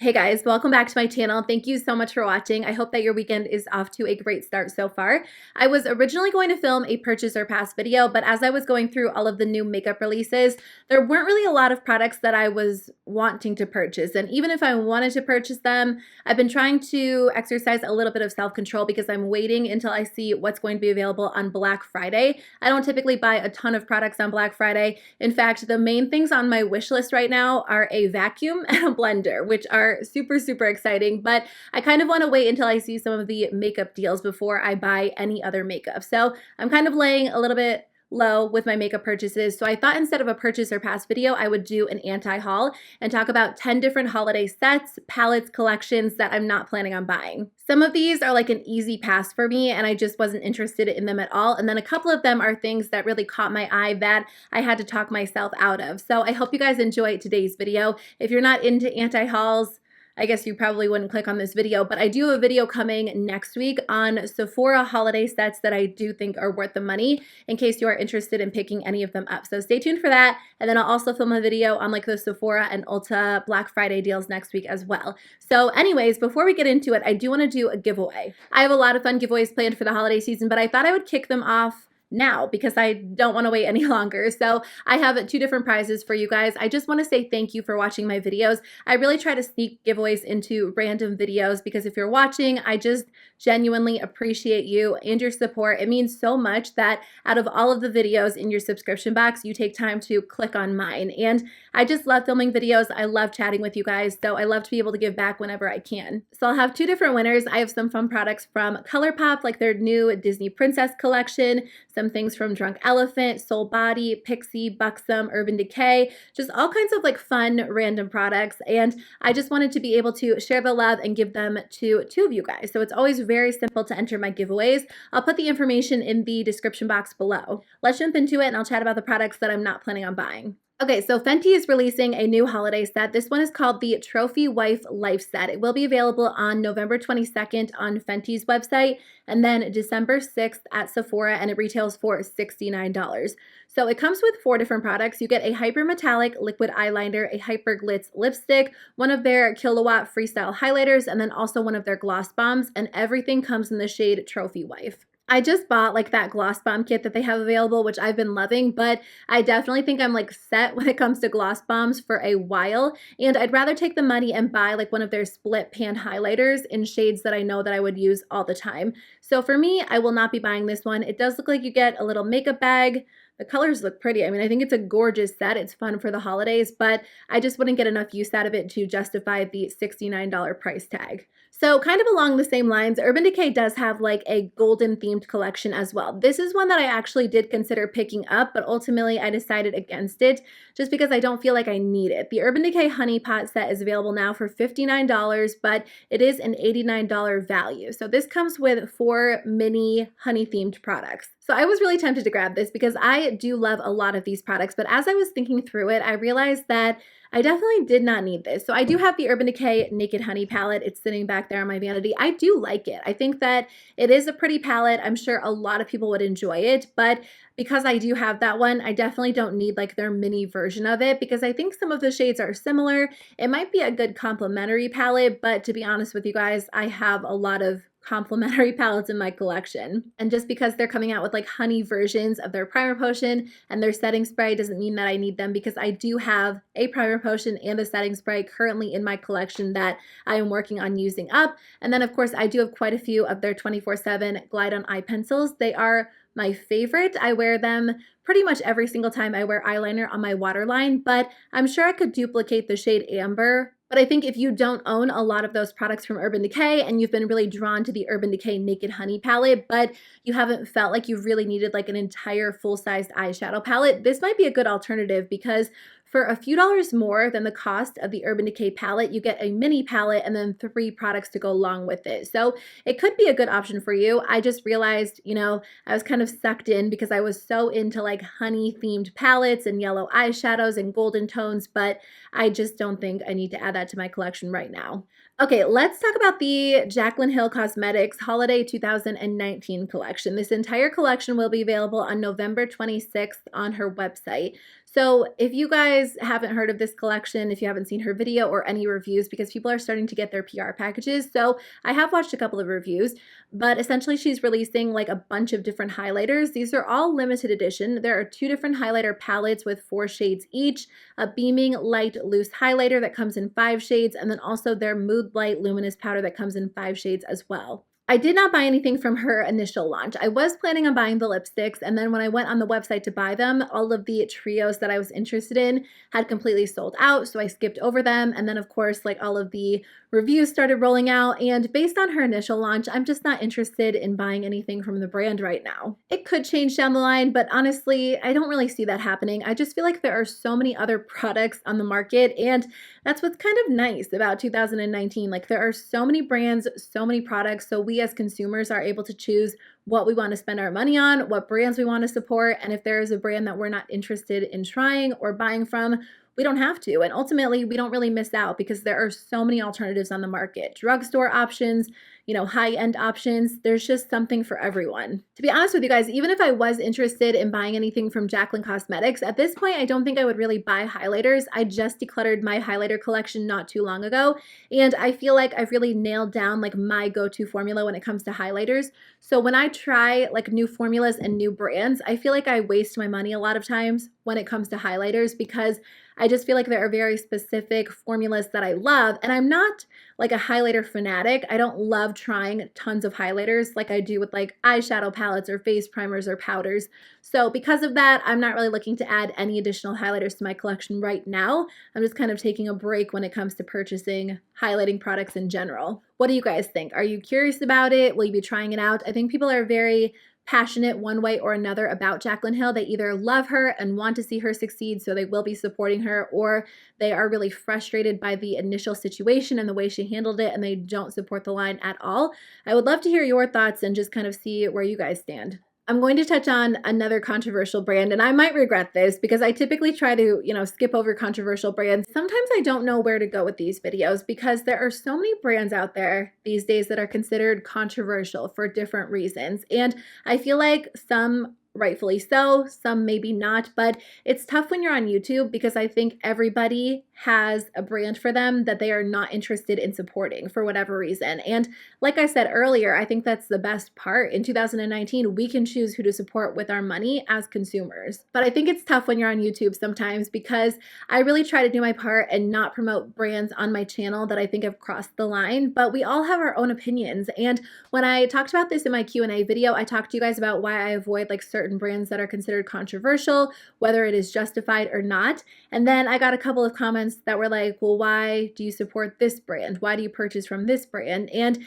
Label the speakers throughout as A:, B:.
A: Hey guys, welcome back to my channel. Thank you so much for watching. I hope that your weekend is off to a great start so far. I was originally going to film a purchase or pass video, but as I was going through all of the new makeup releases, there weren't really a lot of products that I was wanting to purchase. And even if I wanted to purchase them, I've been trying to exercise a little bit of self-control because I'm waiting until I see what's going to be available on Black Friday. I don't typically buy a ton of products on Black Friday. In fact, the main things on my wish list right now are a vacuum and a blender, which are super exciting, but I kind of want to wait until I see some of the makeup deals before I buy any other makeup. So I'm kind of laying a little bit low with my makeup purchases. So I thought instead of a purchase or pass video, I would do an anti-haul and talk about 10 different holiday sets, palettes, collections that I'm not planning on buying. Some of these are like an easy pass for me and I just wasn't interested in them at all. And then a couple of them are things that really caught my eye that I had to talk myself out of. So I hope you guys enjoy today's video. If you're not into anti-hauls, I guess you probably wouldn't click on this video, but I do have a video coming next week on Sephora holiday sets that I do think are worth the money in case you are interested in picking any of them up. So stay tuned for that. And then I'll also film a video on like the Sephora and Ulta Black Friday deals next week as well. So anyways, before we get into it, I do want to do a giveaway. I have a lot of fun giveaways planned for the holiday season, but I thought I would kick them off now because I don't want to wait any longer. So I have two different prizes for you guys. I just want to say thank you for watching my videos. I really try to sneak giveaways into random videos because if you're watching, I just genuinely appreciate you and your support. It means so much that out of all of the videos in your subscription box, you take time to click on mine. And I just love filming videos. I love chatting with you guys. So I love to be able to give back whenever I can. So I'll have two different winners. I have some fun products from ColourPop, like their new Disney Princess collection, some things from Drunk Elephant, Soul Body, Pixie, Buxom, Urban Decay, just all kinds of like fun random products. And I just wanted to be able to share the love and give them to two of you guys. So it's always very simple to enter my giveaways. I'll put the information in the description box below. Let's jump into it and I'll chat about the products that I'm not planning on buying. Okay, so Fenty is releasing a new holiday set. This one is called the Trophy Wife Life Set. It will be available on November 22nd on Fenty's website and then December 6th at Sephora, and it retails for $69. So it comes with 4 different products. You get a hyper metallic liquid eyeliner, a hyper glitz lipstick, one of their kilowatt freestyle highlighters, and then also one of their gloss bombs, and everything comes in the shade Trophy Wife. I just bought like that gloss bomb kit that they have available, which I've been loving, but I definitely think I'm like set when it comes to gloss bombs for a while. And I'd rather take the money and buy like one of their split pan highlighters in shades that I know that I would use all the time. So for me, I will not be buying this one. It does look like you get a little makeup bag. The colors look pretty. I mean, I think it's a gorgeous set. It's fun for the holidays, but I just wouldn't get enough use out of it to justify the $69 price tag. So kind of along the same lines, Urban Decay does have like a golden themed collection as well. This is one that I actually did consider picking up, but ultimately I decided against it just because I don't feel like I need it. The Urban Decay Honey Pot Set is available now for $59, but it is an $89 value. So this comes with 4 mini honey themed products. So I was really tempted to grab this because I do love a lot of these products, but as I was thinking through it, I realized that I definitely did not need this. So I do have the Urban Decay Naked Honey palette. It's sitting back there on my vanity. I do like it. I think that it is a pretty palette. I'm sure a lot of people would enjoy it, but because I do have that one, I definitely don't need like their mini version of it because I think some of the shades are similar. It might be a good complementary palette, but to be honest with you guys, I have a lot of complementary palettes in my collection. And just because they're coming out with like honey versions of their primer potion and their setting spray doesn't mean that I need them because I do have a primer potion and a setting spray currently in my collection that I am working on using up. And then of course I do have quite a few of their 24/7 Glide On Eye Pencils. They are my favorite. I wear them pretty much every single time I wear eyeliner on my waterline, but I'm sure I could duplicate the shade Amber. But I think if you don't own a lot of those products from Urban Decay and you've been really drawn to the Urban Decay Naked Honey palette, but you haven't felt like you really needed like an entire full-sized eyeshadow palette, this might be a good alternative because for a few dollars more than the cost of the Urban Decay palette, you get a mini palette and then 3 products to go along with it. So it could be a good option for you. I just realized, you know, I was kind of sucked in because I was so into like honey themed palettes and yellow eyeshadows and golden tones, but I just don't think I need to add that to my collection right now. Okay, let's talk about the Jaclyn Hill Cosmetics Holiday 2019 collection. This entire collection will be available on November 26th on her website. So if you guys haven't heard of this collection, if you haven't seen her video or any reviews, because people are starting to get their PR packages. So I have watched a couple of reviews, but essentially she's releasing like a bunch of different highlighters. These are all limited edition. There are 2 different highlighter palettes with 4 shades each, a beaming light loose highlighter that comes in 5 shades, and then also their mood light luminous powder that comes in 5 shades as well. I did not buy anything from her initial launch. I was planning on buying the lipsticks, and then when I went on the website to buy them, all of the trios that I was interested in had completely sold out, so I skipped over them. And then, of course, like all of the reviews started rolling out, and based on her initial launch, I'm just not interested in buying anything from the brand right now. It could change down the line, but honestly, I don't really see that happening. I just feel like there are so many other products on the market, and that's what's kind of nice about 2019. Like, there are so many brands, so many products, so we as consumers are able to choose what we want to spend our money on, what brands we want to support, and if there is a brand that we're not interested in trying or buying from, we don't have to. And ultimately, we don't really miss out because there are so many alternatives on the market. Drugstore options, high-end options. There's just something for everyone. To be honest with you guys, even if I was interested in buying anything from Jaclyn Cosmetics, at this point, I don't think I would really buy highlighters. I just decluttered my highlighter collection not too long ago, and I feel like I've really nailed down like my go-to formula when it comes to highlighters. So when I try like new formulas and new brands, I feel like I waste my money a lot of times when it comes to highlighters because I just feel like there are very specific formulas that I love, and I'm not like a highlighter fanatic. I don't love trying tons of highlighters like I do with like eyeshadow palettes or face primers or powders. So because of that, I'm not really looking to add any additional highlighters to my collection right now. I'm just kind of taking a break when it comes to purchasing highlighting products in general. What do you guys think? Are you curious about it? Will you be trying it out? I think people are very passionate one way or another about Jaclyn Hill. They either love her and want to see her succeed, so they will be supporting her, or they are really frustrated by the initial situation and the way she handled it, and they don't support the line at all. I would love to hear your thoughts and just kind of see where you guys stand. I'm going to touch on another controversial brand, and I might regret this because I typically try to, skip over controversial brands. Sometimes I don't know where to go with these videos because there are so many brands out there these days that are considered controversial for different reasons. And I feel like some rightfully so, some maybe not, but it's tough when you're on YouTube because I think everybody has a brand for them that they are not interested in supporting for whatever reason. And like I said earlier, I think that's the best part. In 2019, we can choose who to support with our money as consumers. But I think it's tough when you're on YouTube sometimes because I really try to do my part and not promote brands on my channel that I think have crossed the line, but we all have our own opinions. And when I talked about this in my Q&A video, I talked to you guys about why I avoid like certain brands that are considered controversial, whether it is justified or not. And then I got a couple of comments that were like, well, why do you support this brand? Why do you purchase from this brand? And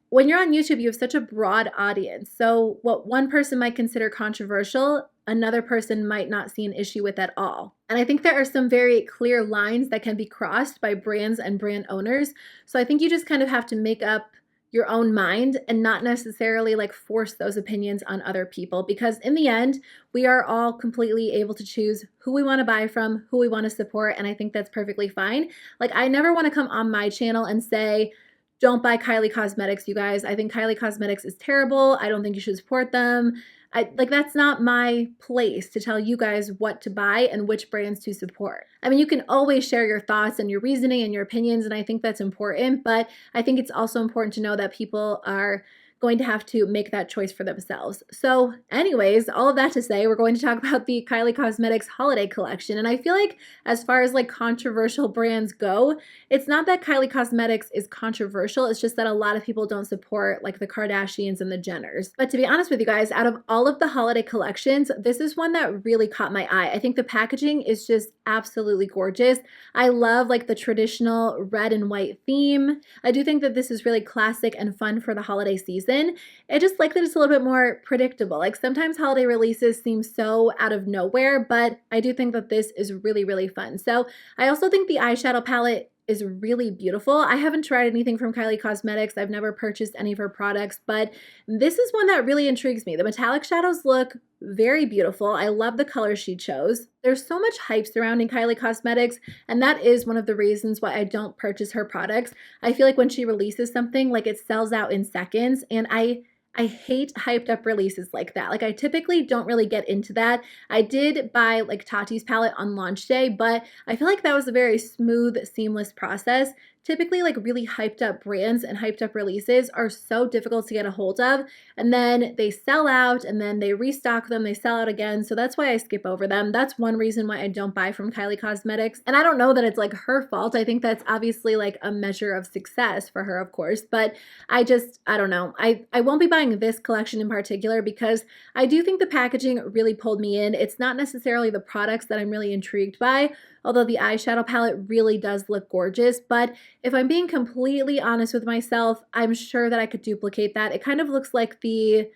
A: when you're on YouTube, you have such a broad audience. So what one person might consider controversial, another person might not see an issue with at all. And I think there are some very clear lines that can be crossed by brands and brand owners. So I think you just kind of have to make up your own mind and not necessarily like force those opinions on other people, because in the end, we are all completely able to choose who we want to buy from, who we want to support, and I think that's perfectly fine. Like, I never want to come on my channel and say, don't buy Kylie Cosmetics, you guys. I think Kylie Cosmetics is terrible. I don't think you should support them. That's not my place to tell you guys what to buy and which brands to support. I mean, you can always share your thoughts and your reasoning and your opinions, and I think that's important, but I think it's also important to know that people are going to have to make that choice for themselves. So anyways, all of that to say, we're going to talk about the Kylie Cosmetics holiday collection. And I feel like as far as like controversial brands go, it's not that Kylie Cosmetics is controversial. It's just that a lot of people don't support like the Kardashians and the Jenners. But to be honest with you guys, out of all of the holiday collections, this is one that really caught my eye. I think the packaging is just absolutely gorgeous. I love like the traditional red and white theme. I do think that this is really classic and fun for the holiday season. I just like that it's a little bit more predictable. Like, sometimes holiday releases seem so out of nowhere, but I do think that this is really, really fun. So I also think the eyeshadow palette is really beautiful. I haven't tried anything from Kylie Cosmetics. I've never purchased any of her products, but this is one that really intrigues me. The metallic shadows look very beautiful. I love the color she chose. There's so much hype surrounding Kylie Cosmetics, and that is one of the reasons why I don't purchase her products. I feel like when she releases something, like, it sells out in seconds, and I I hate hyped up releases like that. Like I typically don't really get into that. I did buy like Tati's palette on launch day, but I feel like that was a very smooth, seamless process. Typically like really hyped up brands and hyped up releases are so difficult to get a hold of, and then they sell out and then they restock them, they sell out again. So that's why I skip over them. That's one reason why I don't buy from Kylie Cosmetics. And I don't know that it's like her fault. I think that's obviously like a measure of success for her, of course, but I don't know. I won't be buying this collection in particular because I do think the packaging really pulled me in. It's not necessarily the products that I'm really intrigued by, although the eyeshadow palette really does look gorgeous. But if I'm being completely honest with myself, I'm sure that I could duplicate that. It kind of looks like these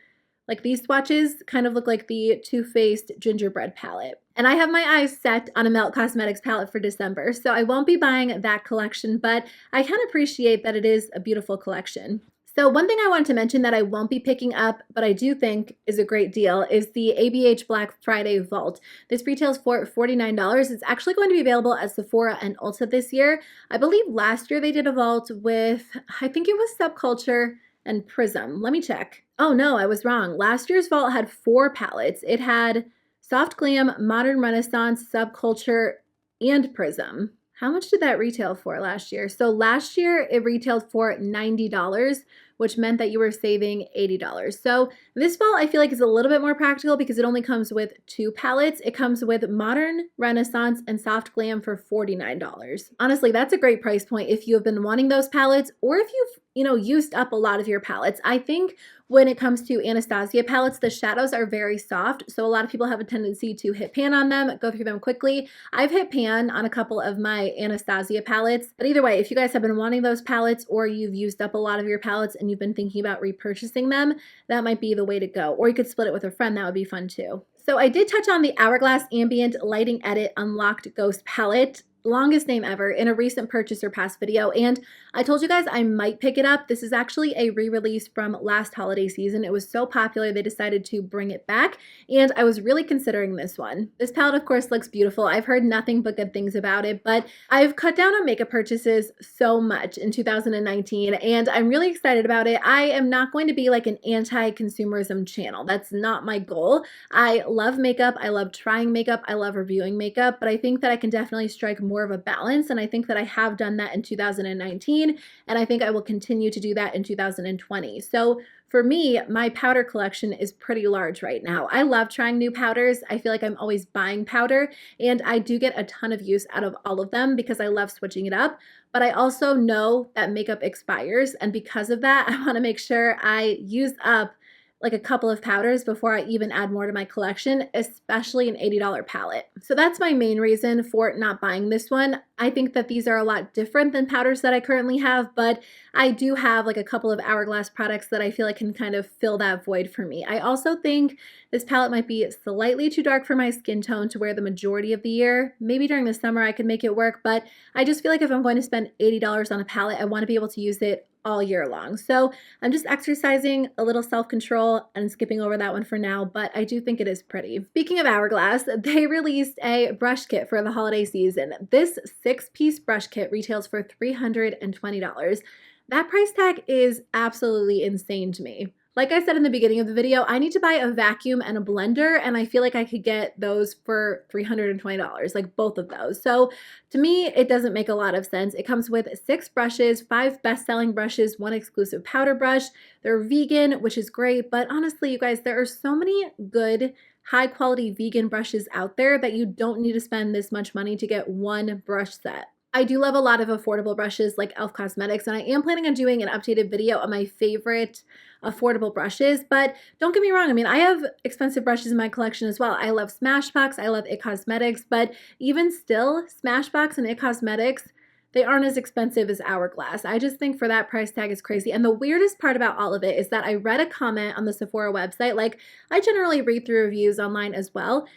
A: swatches kind of look like the Too Faced gingerbread palette. And I have my eyes set on a Melt Cosmetics palette for December, so I won't be buying that collection, but I can appreciate that it is a beautiful collection. So one thing I wanted to mention that I won't be picking up, but I do think is a great deal, is the ABH Black Friday Vault. This retails for $49. It's actually going to be available at Sephora and Ulta this year. I believe last year they did a vault with, I think it was Subculture and Prism. Let me check. Oh no, I was wrong. Last year's vault had 4 palettes. It had Soft Glam, Modern Renaissance, Subculture, and Prism. How much did that retail for last year? So last year it retailed for $90, which meant that you were saving $80. So this vault I feel like is a little bit more practical because it only comes with 2 palettes. It comes with Modern, Renaissance, and Soft Glam for $49. Honestly, that's a great price point if you have been wanting those palettes or if you've, used up a lot of your palettes. I think when it comes to Anastasia palettes, the shadows are very soft, so a lot of people have a tendency to hit pan on them, go through them quickly. I've hit pan on a couple of my Anastasia palettes, but either way, if you guys have been wanting those palettes or you've used up a lot of your palettes and you've been thinking about repurchasing them, that might be the way to go. Or you could split it with a friend, that would be fun too. So I did touch on the Hourglass Ambient Lighting Edit Unlocked Ghost palette. Longest name ever, in a recent purchase or past video, and I told you guys I might pick it up. This is actually a re-release from last holiday season. It was so popular they decided to bring it back, and I was really considering this one. This palette of course looks beautiful. I've heard nothing but good things about it, but I've cut down on makeup purchases so much in 2019 and I'm really excited about it. I am not going to be like an anti-consumerism channel. That's not my goal. I love makeup, I love trying makeup, I love reviewing makeup, but I think that I can definitely strike more of a balance, and I think that I have done that in 2019, and I think I will continue to do that in 2020. So for me, my powder collection is pretty large right now. I love trying new powders. I feel like I'm always buying powder, and I do get a ton of use out of all of them because I love switching it up. But I also know that makeup expires, and because of that, I want to make sure I use up like a couple of powders before I even add more to my collection, especially an $80 palette. So that's my main reason for not buying this one. I think that these are a lot different than powders that I currently have, but I do have like a couple of Hourglass products that I feel like can kind of fill that void for me. I also think this palette might be slightly too dark for my skin tone to wear the majority of the year. Maybe during the summer I could make it work, but I just feel like if I'm going to spend $80 on a palette, I want to be able to use it all year long. So I'm just exercising a little self-control and skipping over that one for now, but I do think it is pretty. Speaking of Hourglass, they released a brush kit for the holiday season. This 6-piece brush kit retails for $320. That price tag is absolutely insane to me. Like I said in the beginning of the video, I need to buy a vacuum and a blender, and I feel like I could get those for $320, like both of those. So to me, it doesn't make a lot of sense. It comes with 6 brushes, 5 best-selling brushes, 1 exclusive powder brush. They're vegan, which is great, but honestly, you guys, there are so many good high-quality vegan brushes out there that you don't need to spend this much money to get one brush set. I do love a lot of affordable brushes like e.l.f. Cosmetics, and I am planning on doing an updated video on my favorite affordable brushes, but don't get me wrong, I mean, I have expensive brushes in my collection as well. I love Smashbox, I love IT Cosmetics, but even still, Smashbox and IT Cosmetics, they aren't as expensive as Hourglass. I just think for that price tag is crazy. And the weirdest part about all of it is that I read a comment on the Sephora website, like I generally read through reviews online as well.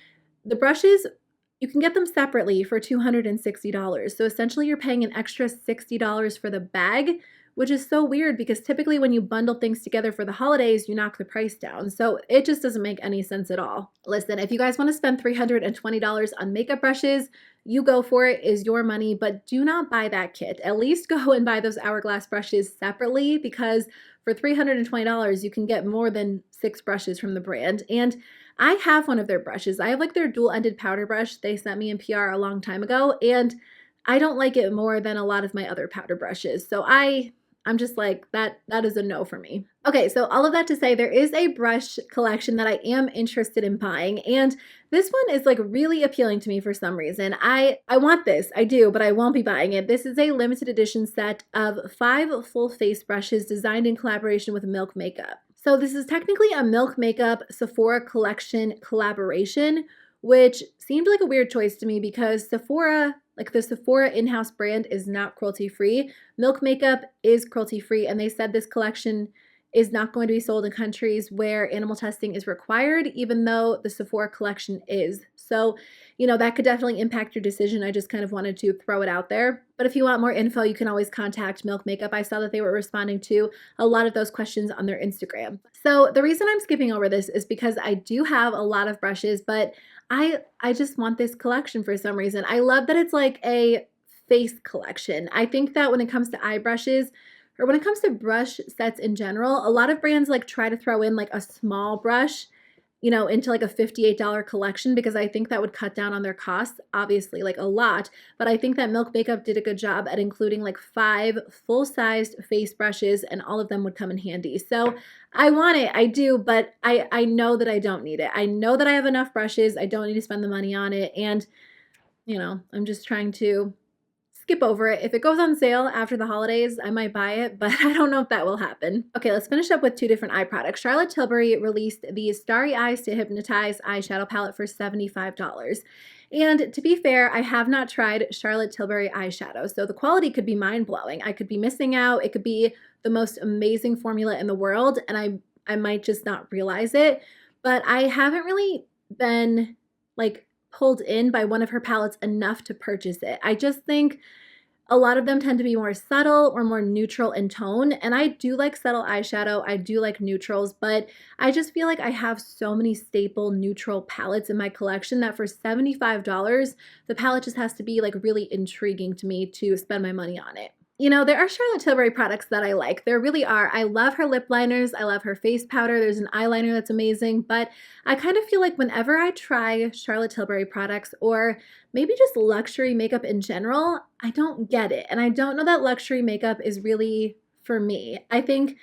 A: The brushes you can get them separately for $260. So essentially you're paying an extra $60 for the bag, which is so weird because typically when you bundle things together for the holidays, you knock the price down. So it just doesn't make any sense at all. Listen, if you guys want to spend $320 on makeup brushes, you go for it, is your money, but do not buy that kit. At least go and buy those Hourglass brushes separately because for $320, you can get more than 6 brushes from the brand. And I have one of their brushes. I have like their dual-ended powder brush they sent me in PR a long time ago, and I don't like it more than a lot of my other powder brushes. So I'm just like, that is a no for me. Okay, so all of that to say, there is a brush collection that I am interested in buying, and this one is like really appealing to me for some reason. I want this, I do, but I won't be buying it. This is a limited edition set of 5 full face brushes designed in collaboration with Milk Makeup. So this is technically a Milk Makeup Sephora collection collaboration, which seemed like a weird choice to me because Sephora, like the Sephora in-house brand, is not cruelty-free. Milk Makeup is cruelty-free, and they said this collection is not going to be sold in countries where animal testing is required, even though the Sephora collection is. So, you know, that could definitely impact your decision. I just kind of wanted to throw it out there. But if you want more info, you can always contact Milk Makeup. I saw that they were responding to a lot of those questions on their Instagram. So the reason I'm skipping over this is because I do have a lot of brushes, but I just want this collection for some reason. I love that it's like a face collection. I think that when it comes to eye brushes, or when it comes to brush sets in general, a lot of brands like try to throw in like a small brush, you know, into like a $58 collection because I think that would cut down on their costs, obviously, like a lot. But I think that Milk Makeup did a good job at including like 5 full-sized face brushes, and all of them would come in handy. So I want it, I do, but I know that I don't need it. I know that I have enough brushes. I don't need to spend the money on it. And, you know, I'm just trying to skip over it. If it goes on sale after the holidays, I might buy it, but I don't know if that will happen. Okay, let's finish up with 2 different eye products. Charlotte Tilbury released the Starry Eyes to Hypnotize eyeshadow palette for $75. And to be fair, I have not tried Charlotte Tilbury eyeshadow, so the quality could be mind-blowing. I could be missing out. It could be the most amazing formula in the world, and I might just not realize it. But I haven't really been like pulled in by one of her palettes enough to purchase it. I just think a lot of them tend to be more subtle or more neutral in tone, and I do like subtle eyeshadow, I do like neutrals, but I just feel like I have so many staple neutral palettes in my collection that for $75, the palette just has to be like really intriguing to me to spend my money on it. You know, there are Charlotte Tilbury products that I like. There really are. I love her lip liners. I love her face powder. There's an eyeliner that's amazing. But I kind of feel like whenever I try Charlotte Tilbury products or maybe just luxury makeup in general, I don't get it. And I don't know that luxury makeup is really for me. I think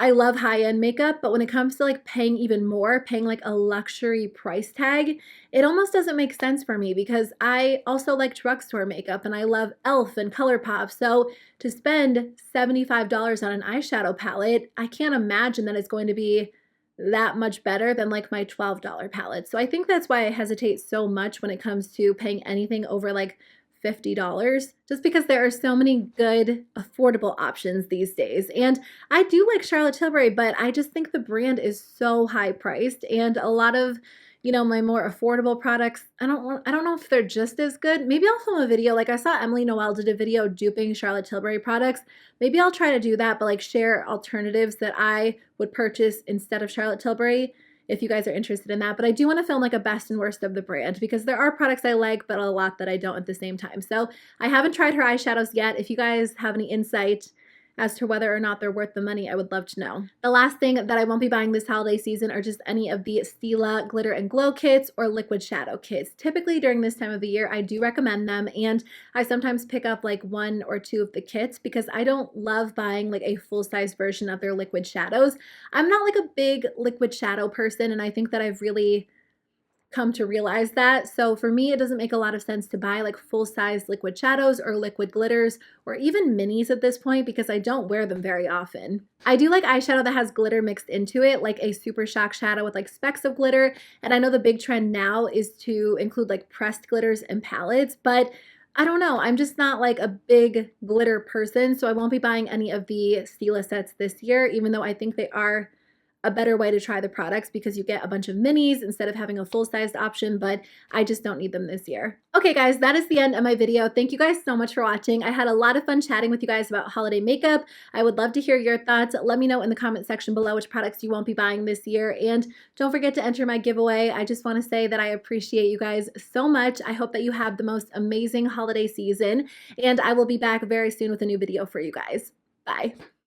A: I love high-end makeup, but when it comes to like paying even more, paying like a luxury price tag, it almost doesn't make sense for me because I also like drugstore makeup and I love e.l.f. and ColourPop. So to spend $75 on an eyeshadow palette, I can't imagine that it's going to be that much better than like my $12 palette. So I think that's why I hesitate so much when it comes to paying anything over like $50, just because there are so many good, affordable options these days. And I do like Charlotte Tilbury, but I just think the brand is so high priced, and a lot of, you know, my more affordable products, I don't know if they're just as good. Maybe I'll film a video. Like I saw Emily Noel did a video duping Charlotte Tilbury products. Maybe I'll try to do that, but like share alternatives that I would purchase instead of Charlotte Tilbury, if you guys are interested in that. But I do want to film like a best and worst of the brand because there are products I like, but a lot that I don't at the same time. So I haven't tried her eyeshadows yet. If you guys have any insight as to whether or not they're worth the money, I would love to know. The last thing that I won't be buying this holiday season are just any of the Stila Glitter and Glow kits or liquid shadow kits. Typically during this time of the year, I do recommend them, and I sometimes pick up like 1 or 2 of the kits because I don't love buying like a full-size version of their liquid shadows. I'm not like a big liquid shadow person, and I think that I've really come to realize that. So for me, it doesn't make a lot of sense to buy like full-size liquid shadows or liquid glitters or even minis at this point because I don't wear them very often. I do like eyeshadow that has glitter mixed into it, like a Super Shock shadow with like specks of glitter. And I know the big trend now is to include like pressed glitters and palettes, but I don't know. I'm just not like a big glitter person, so I won't be buying any of the Stila sets this year, even though I think they are a better way to try the products because you get a bunch of minis instead of having a full-sized option, but I just don't need them this year. Okay guys, that is the end of my video. Thank you guys so much for watching. I had a lot of fun chatting with you guys about holiday makeup. I would love to hear your thoughts. Let me know in the comment section below which products you won't be buying this year, and don't forget to enter my giveaway. I just want to say that I appreciate you guys so much. I hope that you have the most amazing holiday season, and I will be back very soon with a new video for you guys. Bye.